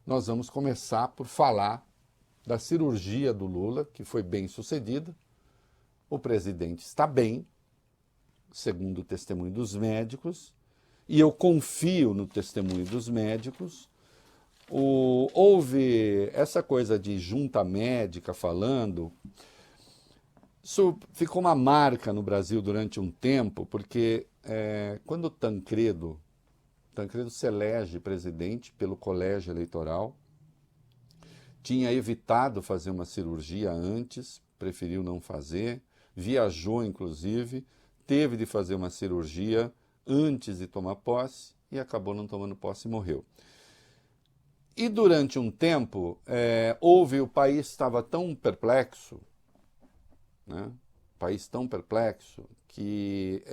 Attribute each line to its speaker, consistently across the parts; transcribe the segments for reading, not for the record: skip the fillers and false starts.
Speaker 1: nós vamos começar por falar da cirurgia do Lula, que foi bem sucedida. O presidente está bem, segundo o testemunho dos médicos, e eu confio no testemunho dos médicos. Houve essa coisa de junta médica falando. Isso ficou uma marca no Brasil durante um tempo, porque quando Tancredo se elege presidente pelo colégio eleitoral, tinha evitado fazer uma cirurgia antes, preferiu não fazer, viajou inclusive, teve de fazer uma cirurgia antes de tomar posse e acabou não tomando posse e morreu. E durante um tempo, o país estava tão perplexo, né? O país tão perplexo que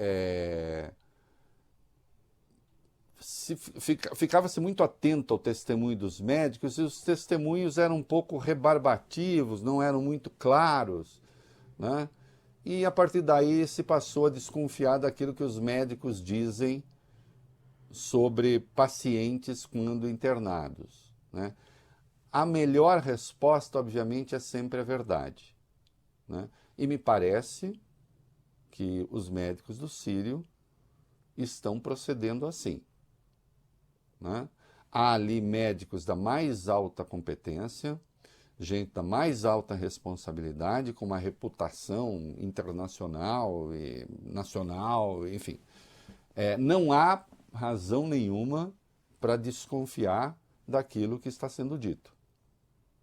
Speaker 1: ficava-se muito atento ao testemunho dos médicos e os testemunhos eram um pouco rebarbativos, não eram muito claros, né? E a partir daí se passou a desconfiar daquilo que os médicos dizem sobre pacientes quando internados, né? A melhor resposta, obviamente, é sempre a verdade, né? E me parece que os médicos do Sírio estão procedendo assim, né? Há ali médicos da mais alta competência, gente da mais alta responsabilidade, com uma reputação internacional e nacional, enfim. Não há razão nenhuma para desconfiar daquilo que está sendo dito,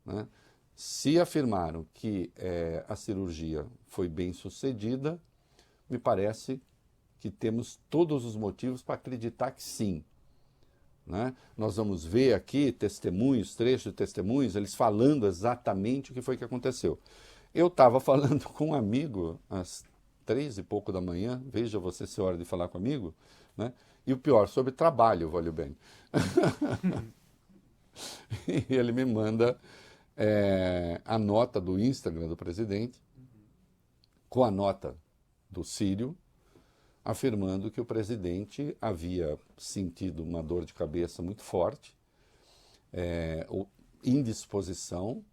Speaker 1: né? Se afirmaram que a cirurgia foi bem sucedida, me parece que temos todos os motivos para acreditar que sim, né? Nós vamos ver aqui testemunhos, trechos de testemunhos, eles falando exatamente o que foi que aconteceu. Eu estava falando com um amigo às 3 e pouco da manhã, veja você se é hora de falar comigo, né? E o pior, sobre trabalho, valeu bem. E ele me manda a nota do Instagram do presidente, com a nota do Sírio, afirmando que o presidente havia sentido uma dor de cabeça muito forte, indisposição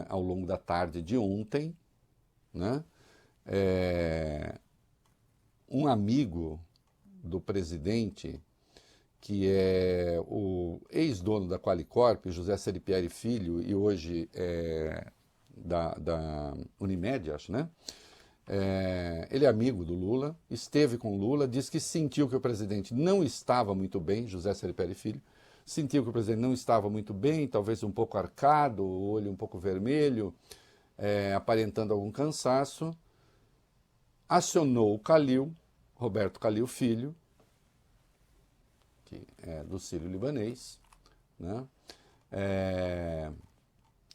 Speaker 1: ao longo da tarde de ontem, né? Um amigo do presidente, que é o ex-dono da Qualicorp, José Seripieri Filho, e hoje da Unimed, acho, né? Ele é amigo do Lula, esteve com o Lula, disse que sentiu que o presidente não estava muito bem, José Seripieri Filho, sentiu que o presidente não estava muito bem, talvez um pouco arcado, o olho um pouco vermelho, aparentando algum cansaço, acionou o Calil, Roberto Calil Filho, que é do Sírio-Libanês, né?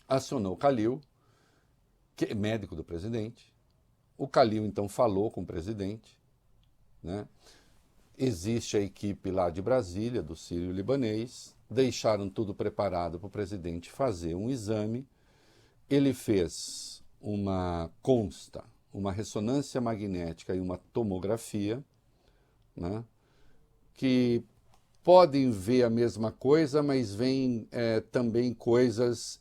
Speaker 1: Acionou o Calil, que é médico do presidente. O Calil, então, falou com o presidente, né? Existe a equipe lá de Brasília, do Sírio-Libanês, deixaram tudo preparado para o presidente fazer um exame. Ele fez uma ressonância magnética e uma tomografia, né? Que podem ver a mesma coisa, mas vêm também coisas...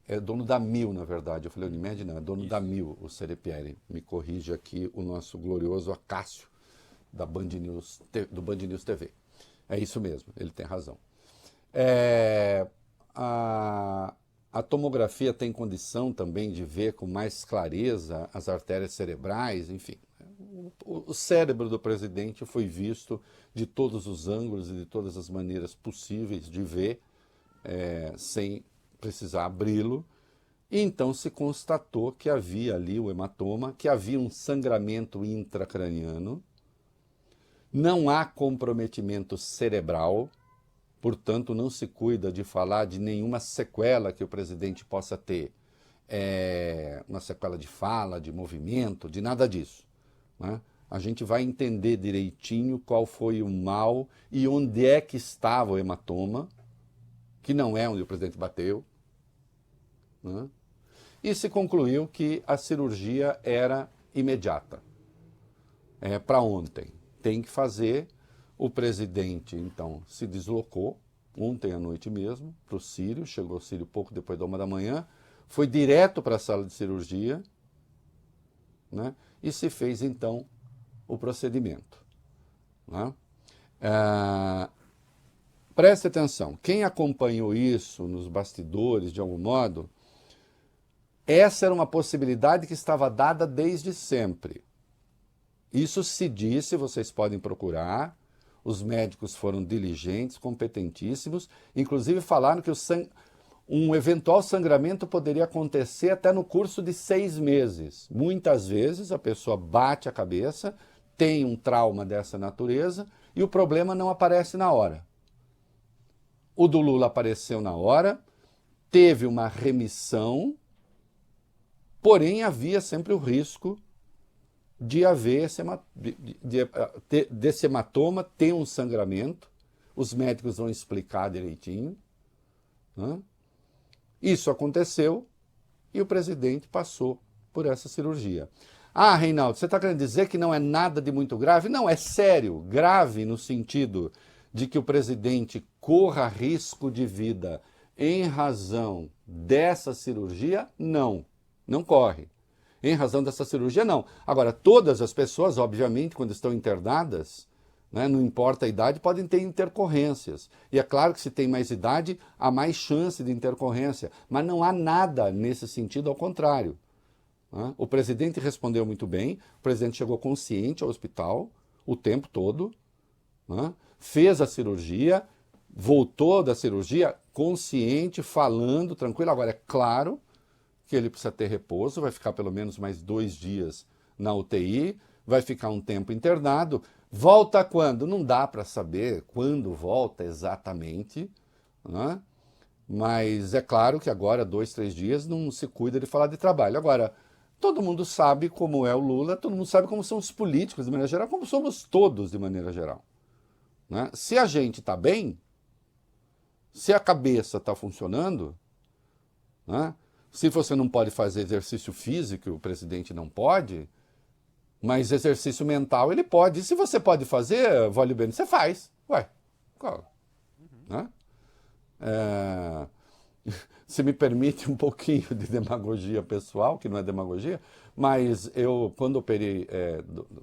Speaker 1: É dono da Mil, na verdade. Eu falei Unimed, não, é dono da Mil, o Seripieri. Me corrige aqui o nosso glorioso Acácio, do Band News TV. É isso mesmo, ele tem razão. A tomografia tem condição também de ver com mais clareza as artérias cerebrais, enfim. O cérebro do presidente foi visto de todos os ângulos e de todas as maneiras possíveis de ver, sem precisar abri-lo, e então se constatou que havia ali o hematoma, que havia um sangramento intracraniano, não há comprometimento cerebral, portanto não se cuida de falar de nenhuma sequela que o presidente possa ter, uma sequela de fala, de movimento, de nada disso, né? A gente vai entender direitinho qual foi o mal e onde é que estava o hematoma, que não é onde o presidente bateu, né? E se concluiu que a cirurgia era imediata, para ontem. Tem que fazer. O presidente, então, se deslocou ontem à noite mesmo, para o Sírio, chegou o Sírio pouco depois da 1 da manhã, foi direto para a sala de cirurgia, né? E se fez então o procedimento. Né? Preste atenção, quem acompanhou isso nos bastidores de algum modo, essa era uma possibilidade que estava dada desde sempre. Isso se disse, vocês podem procurar, os médicos foram diligentes, competentíssimos, inclusive falaram que um eventual sangramento poderia acontecer até no curso de 6 meses. Muitas vezes a pessoa bate a cabeça, tem um trauma dessa natureza e o problema não aparece na hora. O do Lula apareceu na hora, teve uma remissão, porém havia sempre o risco de haver desse hematoma ter um sangramento. Os médicos vão explicar direitinho. Né? Isso aconteceu e o presidente passou por essa cirurgia. Ah, Reinaldo, você está querendo dizer que não é nada de muito grave? Não, é sério, grave no sentido de que o presidente corra risco de vida em razão dessa cirurgia? Não, não corre. Em razão dessa cirurgia, não. Agora, todas as pessoas, obviamente, quando estão internadas, né, não importa a idade, podem ter intercorrências. E é claro que se tem mais idade, há mais chance de intercorrência. Mas não há nada nesse sentido, ao contrário. Né? O presidente respondeu muito bem, o presidente chegou consciente ao hospital o tempo todo, né? Fez a cirurgia, voltou da cirurgia consciente, falando, tranquilo. Agora, é claro que ele precisa ter repouso, vai ficar pelo menos mais 2 dias na UTI, vai ficar um tempo internado. Volta quando? Não dá para saber quando volta exatamente, né? Mas é claro que agora, 2, 3 dias, não se cuida de falar de trabalho. Agora, todo mundo sabe como é o Lula, todo mundo sabe como são os políticos de maneira geral, como somos todos de maneira geral. Né? Se a gente está bem, se a cabeça está funcionando, né? Se você não pode fazer exercício físico, o presidente não pode, mas exercício mental ele pode. E se você pode fazer, vale bem, você faz. Ué, qual? Né? Se me permite um pouquinho de demagogia pessoal, que não é demagogia, mas eu, quando operei,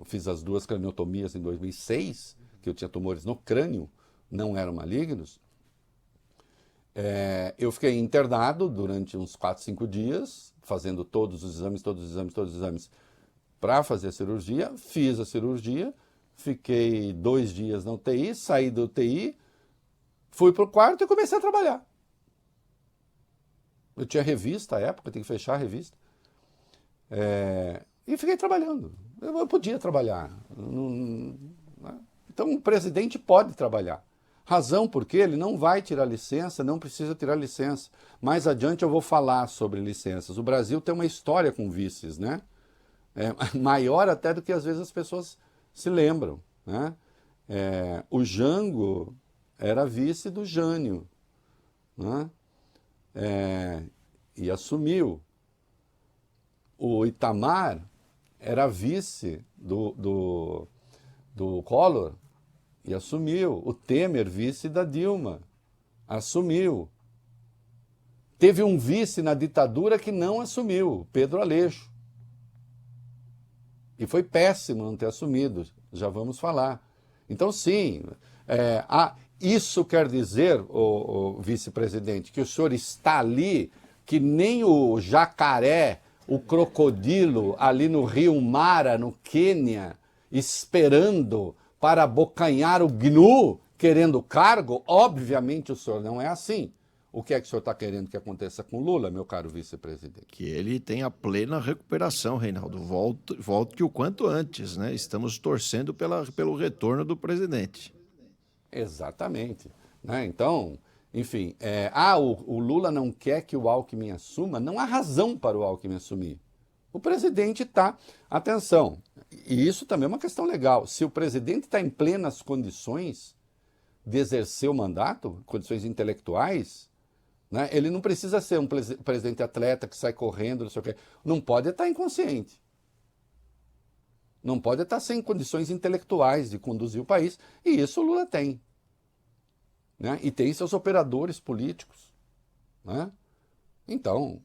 Speaker 1: fiz as 2 craniotomias em 2006, que eu tinha tumores no crânio, não eram malignos, eu fiquei internado durante uns 4, 5 dias, fazendo todos os exames, para fazer a cirurgia. Fiz a cirurgia, fiquei 2 dias na UTI, saí da UTI, fui para o quarto e comecei a trabalhar. Eu tinha revista à época, tinha que fechar a revista. E fiquei trabalhando. Eu podia trabalhar. Então, o presidente pode trabalhar. Razão porque ele não vai tirar licença, não precisa tirar licença. Mais adiante eu vou falar sobre licenças. O Brasil tem uma história com vices, né? Maior até do que às vezes as pessoas se lembram. Né? O Jango era vice do Jânio. Né? E assumiu. O Itamar era vice do Collor e assumiu. O Temer, vice da Dilma, assumiu. Teve um vice na ditadura que não assumiu, Pedro Aleixo. E foi péssimo não ter assumido, já vamos falar. Então, sim, isso quer dizer, o vice-presidente, que o senhor está ali, que nem o jacaré, o crocodilo ali no rio Mara, no Quênia, esperando para abocanhar o gnu, querendo cargo? Obviamente o senhor não é assim. O que é que o senhor está querendo que aconteça com Lula, meu caro vice-presidente?
Speaker 2: Que ele tenha plena recuperação, Reinaldo. Volte o quanto antes, né? Estamos torcendo pelo retorno do presidente.
Speaker 1: Exatamente. Né? Então, enfim, o Lula não quer que o Alckmin assuma, não há razão para o Alckmin assumir. O presidente está... Atenção, e isso também é uma questão legal. Se o presidente está em plenas condições de exercer o mandato, condições intelectuais, né, ele não precisa ser um presidente atleta que sai correndo, não sei o quê. Não pode estar inconsciente. Não pode estar sem condições intelectuais de conduzir o país. E isso o Lula tem. né? E tem seus operadores políticos, né? Então,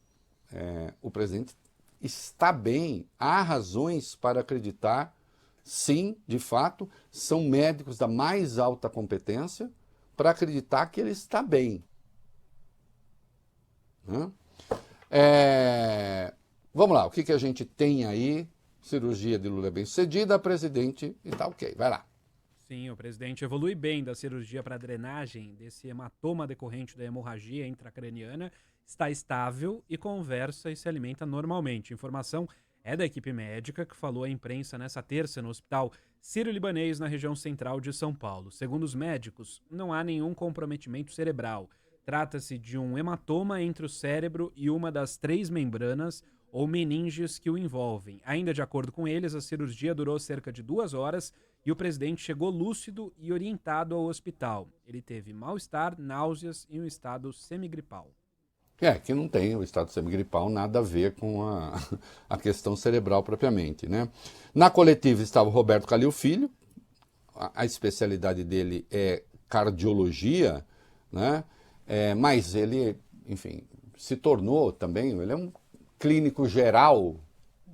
Speaker 1: o presidente está bem, há razões para acreditar, sim, de fato, são médicos da mais alta competência para acreditar que ele está bem, né? Vamos lá, o que a gente tem aí? Cirurgia de Lula bem-sucedida, presidente, e tá ok, vai lá.
Speaker 3: Sim, o presidente evolui bem da cirurgia para drenagem desse hematoma decorrente da hemorragia intracraniana, está estável e conversa e se alimenta normalmente. Informação é da equipe médica que falou à imprensa nessa terça no Hospital Sírio-Libanês, na região central de São Paulo. Segundo os médicos, não há nenhum comprometimento cerebral. Trata-se de um hematoma entre o cérebro e uma das 3 membranas ou meninges que o envolvem. Ainda de acordo com eles, a cirurgia durou cerca de 2 horas e o presidente chegou lúcido e orientado ao hospital. Ele teve mal-estar, náuseas e um estado semigripal.
Speaker 1: Que não tem o estado semigripal nada a ver com a questão cerebral propriamente, né? Na coletiva estava o Roberto Calil Filho, a especialidade dele é cardiologia, né? Mas ele, enfim, se tornou também, ele é um clínico geral,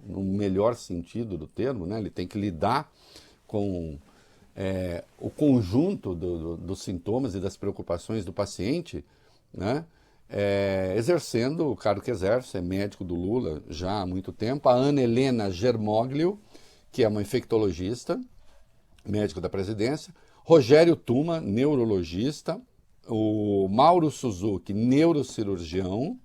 Speaker 1: no melhor sentido do termo, né? Ele tem que lidar com o conjunto dos sintomas e das preocupações do paciente, né? Exercendo o cargo que exerce, é médico do Lula já há muito tempo. A Ana Helena Germoglio, que é uma infectologista, médico da presidência. Rogério Tuma, neurologista. O Mauro Suzuki, neurocirurgião.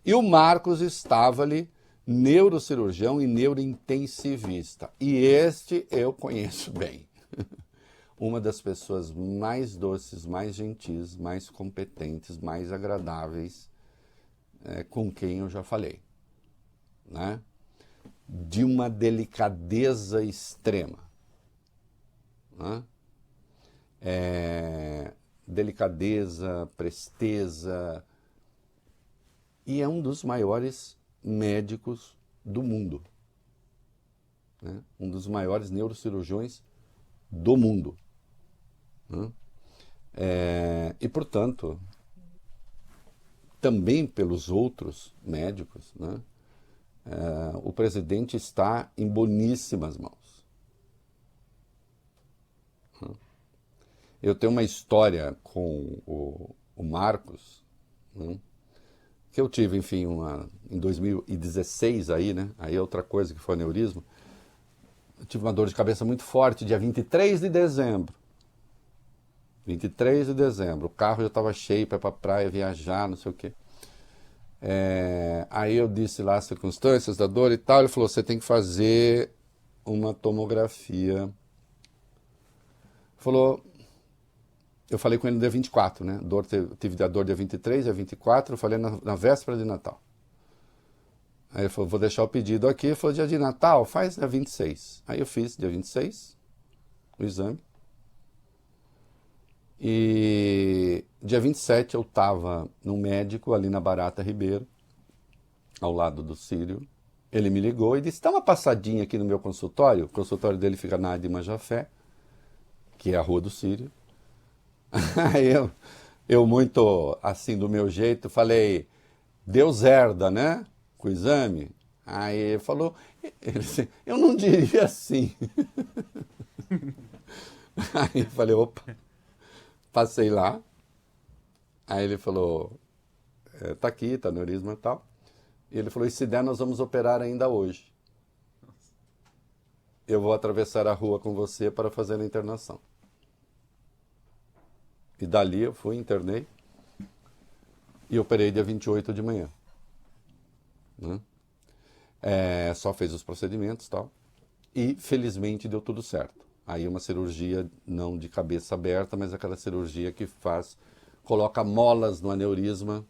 Speaker 1: E o Marcos Stavali, neurocirurgião e neurointensivista. E este eu conheço bem. Uma das pessoas mais doces, mais gentis, mais competentes, mais agradáveis com quem eu já falei, né? De uma delicadeza extrema, né? Delicadeza, presteza, e é um dos maiores médicos do mundo, né? Um dos maiores neurocirurgiões do mundo. E, portanto, também pelos outros médicos, né, o presidente está em boníssimas mãos. Eu tenho uma história com o Marcos, né, que eu tive, enfim, em 2016 aí, né, aí é outra coisa que foi aneurisma. Eu tive uma dor de cabeça muito forte, dia 23 de dezembro. 23 de dezembro, o carro já estava cheio para ir para a praia, viajar, não sei o quê. Aí eu disse lá as circunstâncias da dor e tal, ele falou, você tem que fazer uma tomografia. Falou, eu falei com ele no dia 24, né? Tive a dor dia 23, dia 24, eu falei na véspera de Natal. Aí ele falou, vou deixar o pedido aqui. Ele falou, dia de Natal, faz dia 26. Aí eu fiz dia 26, o exame. E dia 27 eu estava num médico ali na Barata Ribeiro, ao lado do Sírio. Ele me ligou e disse, dá uma passadinha aqui no meu consultório. O consultório dele fica na Adi Majafé, que é a rua do Sírio. Aí eu muito assim do meu jeito, falei, Deus herda, né? Com o exame. Aí ele falou, eu não diria assim. Aí eu falei, opa. Passei lá, aí ele falou, tá aqui, tá aneurisma e tal. E ele falou, e se der, nós vamos operar ainda hoje. Eu vou atravessar a rua com você para fazer a internação. E dali eu fui, internei, e operei dia 28 de manhã. Né? Só fez os procedimentos e tal. E felizmente deu tudo certo. Aí uma cirurgia não de cabeça aberta, mas aquela cirurgia que coloca molas no aneurisma,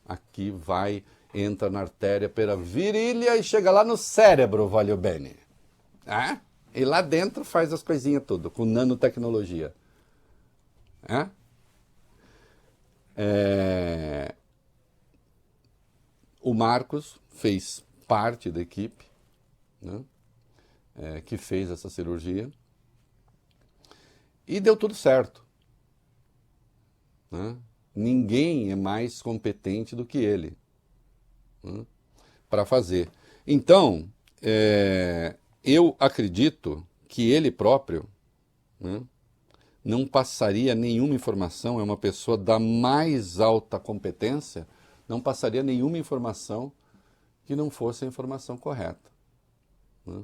Speaker 1: aqui entra na artéria pela virilha e chega lá no cérebro, voglio bene. E lá dentro faz as coisinhas tudo, com nanotecnologia. O Marcos fez parte da equipe, né, que fez essa cirurgia. E deu tudo certo. né? Ninguém é mais competente do que ele, né, para fazer. Então, eu acredito que ele próprio, né, não passaria nenhuma informação, é uma pessoa da mais alta competência, não passaria nenhuma informação que não fosse a informação correta, né?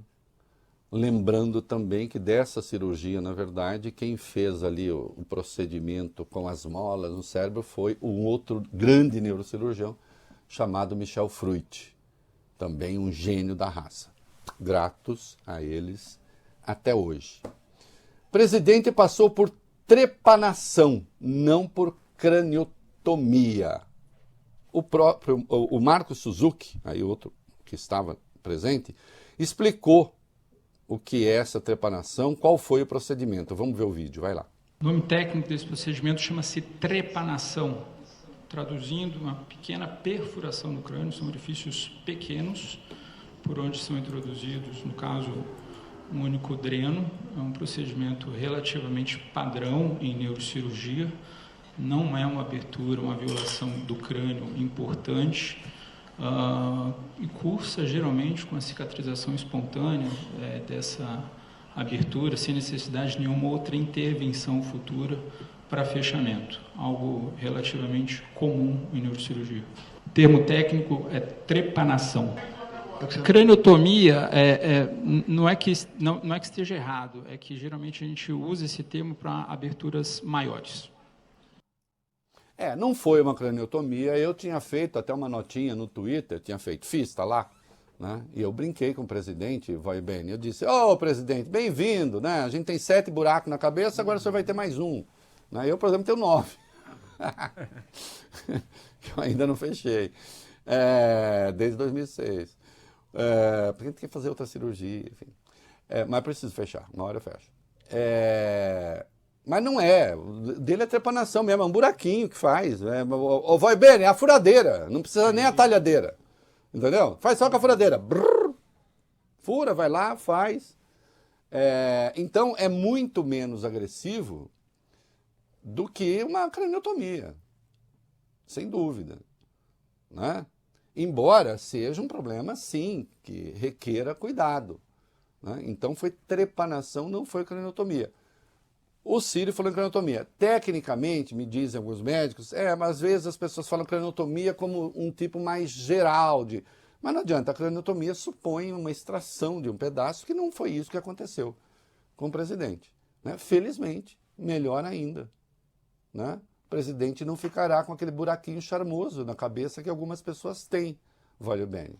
Speaker 1: Lembrando também que dessa cirurgia, na verdade, quem fez ali o procedimento com as molas no cérebro foi um outro grande neurocirurgião chamado Michel Fruit, também um gênio da raça. Gratos a eles até hoje. O presidente passou por trepanação, não por craniotomia. O Marco Suzuki, aí outro que estava presente, explicou o que é essa trepanação, qual foi o procedimento. Vamos ver o vídeo, vai lá.
Speaker 4: O nome técnico desse procedimento chama-se trepanação. Traduzindo, uma pequena perfuração no crânio, são orifícios pequenos, por onde são introduzidos, no caso, um único dreno. É um procedimento relativamente padrão em neurocirurgia, não é uma abertura, uma violação do crânio importante, e cursa geralmente com a cicatrização espontânea dessa abertura, sem necessidade de nenhuma outra intervenção futura para fechamento, algo relativamente comum em neurocirurgia. O termo técnico é trepanação. Craniotomia não é que esteja errado, é que geralmente a gente usa esse termo para aberturas maiores.
Speaker 1: Não foi uma craniotomia, eu tinha feito até uma notinha no Twitter, fiz, tá lá, né? E eu brinquei com o presidente, vai bem, eu disse, presidente, bem-vindo, né? A gente tem 7 buracos na cabeça, agora o senhor vai ter mais um. Né? Eu, por exemplo, tenho 9. Eu ainda não fechei, desde 2006. Porque a gente quer fazer outra cirurgia, enfim. Mas preciso fechar, uma hora eu fecho. Mas não é, dele é trepanação mesmo, é um buraquinho que faz. Vai bem, é a furadeira, não precisa nem a talhadeira, entendeu? Faz só com a furadeira. Brrr, fura, vai lá, faz. Então é muito menos agressivo do que uma craniotomia, sem dúvida, né? Embora seja um problema, sim, que requeira cuidado, né? Então foi trepanação, não foi craniotomia. O Círio falou em craniotomia. Tecnicamente, me dizem alguns médicos, mas às vezes as pessoas falam craniotomia como um tipo mais geral de... Mas não adianta, a craniotomia supõe uma extração de um pedaço, que não foi isso que aconteceu com o presidente, né? Felizmente, melhor ainda, né? O presidente não ficará com aquele buraquinho charmoso na cabeça que algumas pessoas têm, vale bem.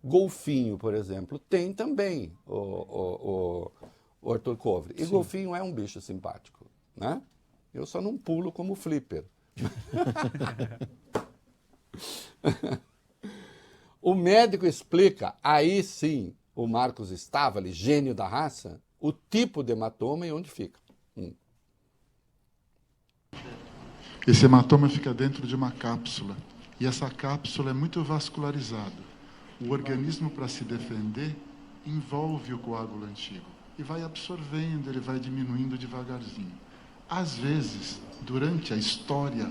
Speaker 1: Golfinho, por exemplo, tem também o Arthur Kovri. E golfinho é um bicho simpático, né? Eu só não pulo como flipper. O médico explica, aí sim, o Marcos Stavali, gênio da raça, o tipo de hematoma e onde fica.
Speaker 5: Esse hematoma fica dentro de uma cápsula, e essa cápsula é muito vascularizada. O organismo, para se defender, envolve o coágulo antigo e vai absorvendo, ele vai diminuindo devagarzinho. Às vezes, durante a história,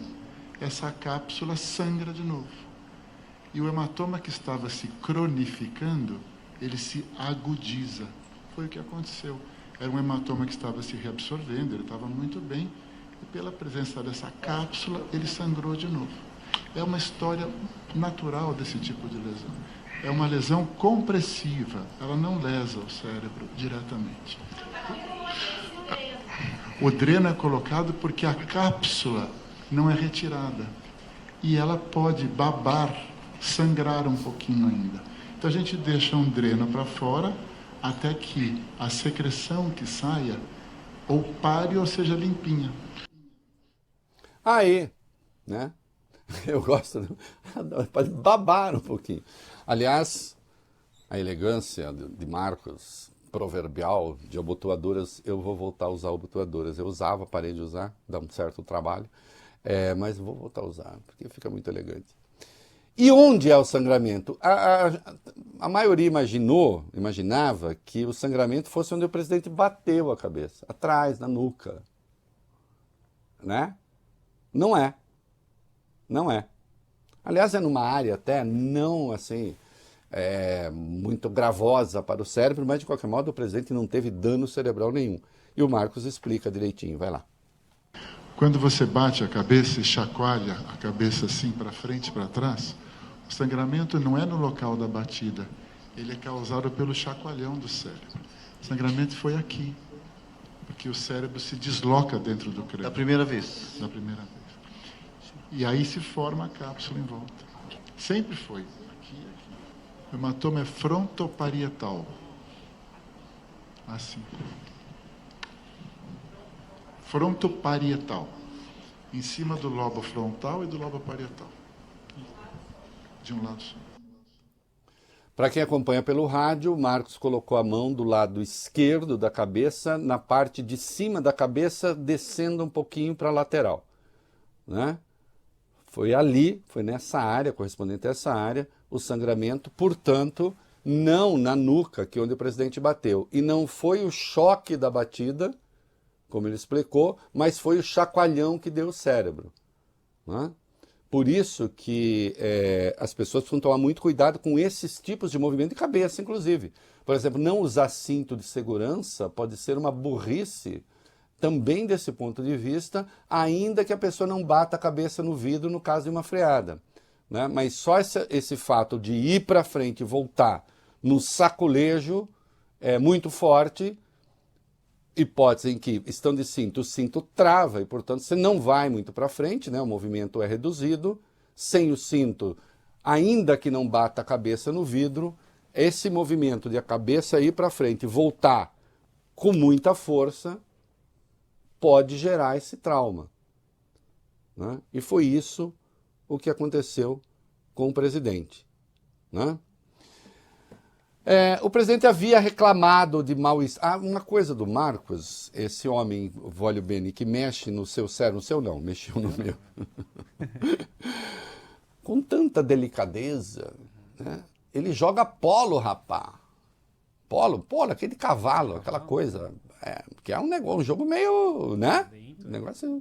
Speaker 5: essa cápsula sangra de novo. E o hematoma que estava se cronificando, ele se agudiza. Foi o que aconteceu. Era um hematoma que estava se reabsorvendo, ele estava muito bem, e pela presença dessa cápsula, ele sangrou de novo. É uma história natural desse tipo de lesão. É uma lesão compressiva, ela não lesa o cérebro diretamente. O dreno é colocado porque a cápsula não é retirada. E ela pode babar, sangrar um pouquinho ainda. Então a gente deixa um dreno para fora até que a secreção que saia ou pare ou seja limpinha.
Speaker 1: Aí, né? Eu gosto, pode babar um pouquinho. Aliás, a elegância de Marcos, proverbial, de abotoadoras, eu vou voltar a usar abotoadoras. Eu usava, parei de usar, dá um certo trabalho, mas vou voltar a usar, porque fica muito elegante. E onde é o sangramento? A maioria imaginava que o sangramento fosse onde o presidente bateu a cabeça, atrás, na nuca, né? Não é. Não é. Aliás, é numa área até não assim muito gravosa para o cérebro, mas de qualquer modo o presidente não teve dano cerebral nenhum. E o Marcos explica direitinho, vai lá.
Speaker 5: Quando você bate a cabeça e chacoalha a cabeça assim para frente e para trás, o sangramento não é no local da batida, ele é causado pelo chacoalhão do cérebro. O sangramento foi aqui, porque o cérebro se desloca dentro do crânio.
Speaker 6: Da primeira vez.
Speaker 5: Da primeira vez. E aí se forma a cápsula em volta. Sempre foi. Aqui, aqui. O hematoma é frontoparietal. Assim. Frontoparietal. Em cima do lobo frontal e do lobo parietal. De um lado só.
Speaker 1: Para quem acompanha pelo rádio, o Marcos colocou a mão do lado esquerdo da cabeça, na parte de cima da cabeça, descendo um pouquinho para a lateral, né? Foi ali, foi nessa área, correspondente a essa área, o sangramento, portanto, não na nuca, que é onde o presidente bateu. E não foi o choque da batida, como ele explicou, mas foi o chacoalhão que deu o cérebro, né? Por isso que as pessoas precisam tomar muito cuidado com esses tipos de movimento de cabeça, inclusive. Por exemplo, não usar cinto de segurança pode ser uma burrice também desse ponto de vista, ainda que a pessoa não bata a cabeça no vidro no caso de uma freada, né? Mas só esse fato de ir para frente e voltar no sacolejo é muito forte, hipótese em que, estando de cinto, o cinto trava e, portanto, você não vai muito para frente, né? O movimento é reduzido. Sem o cinto, ainda que não bata a cabeça no vidro, esse movimento de a cabeça ir para frente e voltar com muita força pode gerar esse trauma, né? E foi isso o que aconteceu com o presidente, né? O presidente havia reclamado de mal-estar. Uma coisa do Marcos, esse homem, Vólio Bene, que mexe no seu cérebro, no seu não, mexeu no meu, com tanta delicadeza, né? Ele joga polo, rapá. Polo, aquele cavalo, aquela coisa, que é um jogo meio, né? Um negócio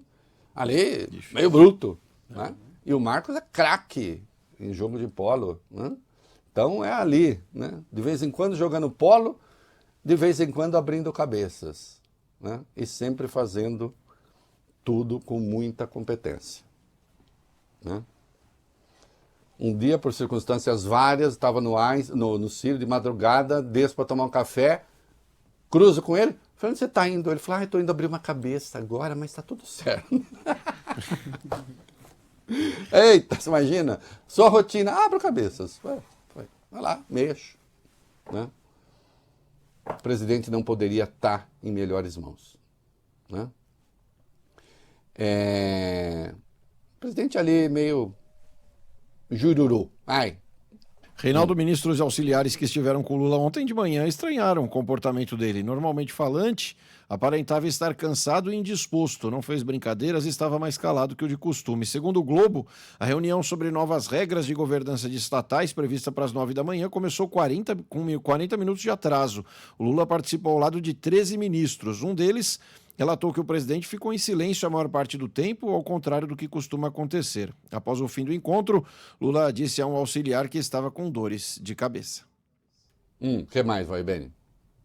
Speaker 1: ali, meio bruto, né? E o Marcos é craque em jogo de polo, né? Então é ali, né? De vez em quando jogando polo, de vez em quando abrindo cabeças, né? E sempre fazendo tudo com muita competência, né? Um dia, por circunstâncias várias, estava no Círio de madrugada, desço para tomar um café, cruzo com ele, falei, onde você está indo? Ele falou, estou indo abrir uma cabeça agora, mas está tudo certo. Eita, você imagina? Sua rotina, abro cabeças. Vai lá, mexo, né? O presidente não poderia estar em melhores mãos, né? O presidente ali meio jururu.
Speaker 2: Reinaldo, ministros e auxiliares que estiveram com Lula ontem de manhã estranharam o comportamento dele. Normalmente falante, aparentava estar cansado e indisposto, não fez brincadeiras e estava mais calado que o de costume. Segundo o Globo, a reunião sobre novas regras de governança de estatais, prevista para as 9 da manhã, começou com 40 minutos de atraso. O Lula participou ao lado de 13 ministros. Um deles relatou que o presidente ficou em silêncio a maior parte do tempo, ao contrário do que costuma acontecer. Após o fim do encontro, Lula disse a um auxiliar que estava com dores de cabeça.
Speaker 1: Que mais, vai, Beni?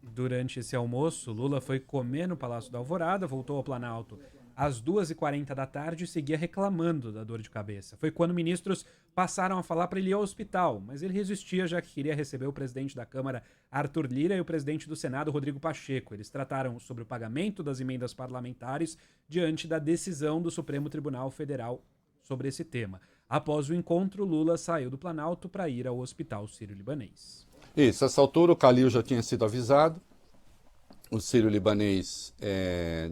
Speaker 3: Durante esse almoço, Lula foi comer no Palácio da Alvorada, voltou ao Planalto às 2h40 da tarde e seguia reclamando da dor de cabeça. Foi quando ministros passaram a falar para ele ir ao hospital, mas ele resistia, já que queria receber o presidente da Câmara, Arthur Lira, e o presidente do Senado, Rodrigo Pacheco. Eles trataram sobre o pagamento das emendas parlamentares diante da decisão do Supremo Tribunal Federal sobre esse tema. Após o encontro, Lula saiu do Planalto para ir ao Hospital Sírio-Libanês.
Speaker 1: Isso, essa altura o Calil já tinha sido avisado, o Sírio-Libanês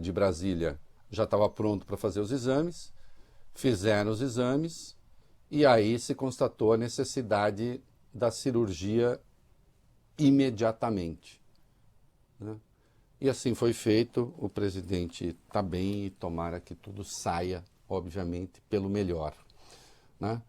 Speaker 1: de Brasília já estava pronto para fazer os exames, fizeram os exames e aí se constatou a necessidade da cirurgia imediatamente, né? E assim foi feito, o presidente está bem e tomara que tudo saia, obviamente, pelo melhor, né?